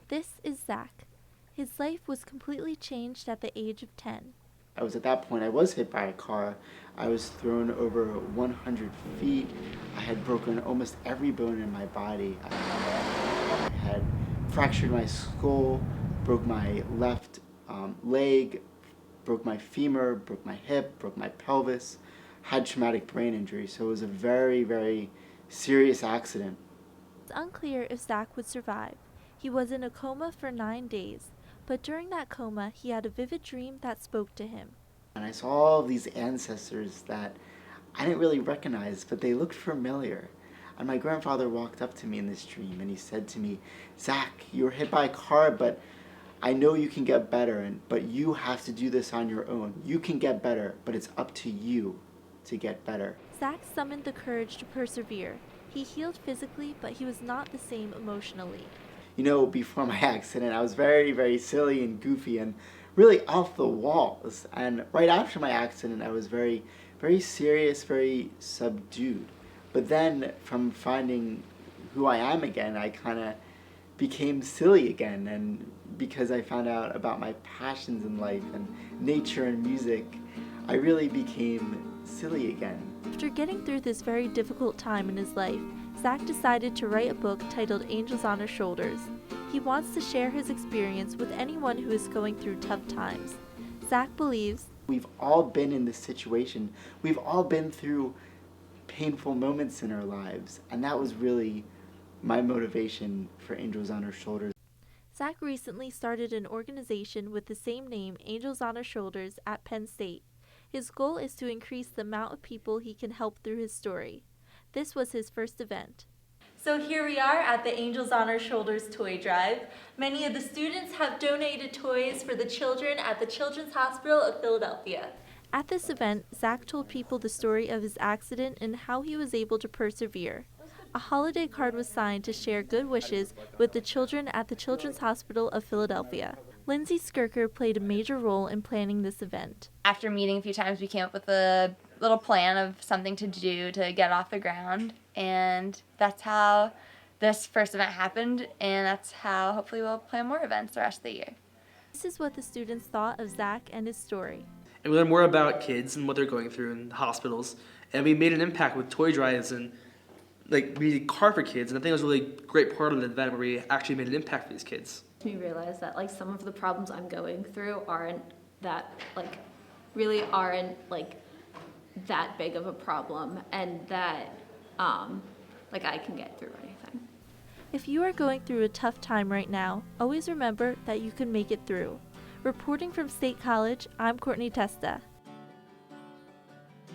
This is Zach. His life was completely changed at the age of 10. At that point, I was hit by a car. I was thrown over 100 feet. I had broken almost every bone in my body. I had fractured my skull, broke my left leg, broke my femur, broke my hip, broke my pelvis, had traumatic brain injury. So it was a very, very serious accident. It's unclear if Zach would survive. He was in a coma for 9 days, but during that coma, he had a vivid dream that spoke to him. And I saw all these ancestors that I didn't really recognize, but they looked familiar. And my grandfather walked up to me in this dream and he said to me, "Zach, you were hit by a car, but I know you can get better, but you have to do this on your own. You can get better, but it's up to you to get better." Zach summoned the courage to persevere. He healed physically, but he was not the same emotionally. You know, before my accident, I was very, very silly and goofy and really off the walls. And right after my accident, I was very, very serious, very subdued. But then from finding who I am again, I kind of became silly again. And because I found out about my passions in life and nature and music, I really became silly again. After getting through this very difficult time in his life, Zach decided to write a book titled Angels on Our Shoulders. He wants to share his experience with anyone who is going through tough times. Zach believes, we've all been in this situation. We've all been through painful moments in our lives. And that was really my motivation for Angels on Our Shoulders. Zach recently started an organization with the same name, Angels on Our Shoulders, at Penn State. His goal is to increase the amount of people he can help through his story. This was his first event. So here we are at the Angels on Our Shoulders toy drive. Many of the students have donated toys for the children at the Children's Hospital of Philadelphia. At this event, Zach told people the story of his accident and how he was able to persevere. A holiday card was signed to share good wishes with the children at the Children's Hospital of Philadelphia. Lindsay Skirker played a major role in planning this event. After meeting a few times, we came up with a little plan of something to do to get off the ground, and that's how this first event happened, and that's how hopefully we'll plan more events the rest of the year. This is what the students thought of Zach and his story. And we learned more about kids and what they're going through in hospitals, and we made an impact with toy drives and we did car for kids, and I think it was a really great part of the event where we actually made an impact for these kids. Me realize that some of the problems I'm going through aren't that really aren't that big of a problem, and that I can get through anything. If you are going through a tough time right now, always remember that you can make it through. Reporting from State College, I'm Courtney Testa.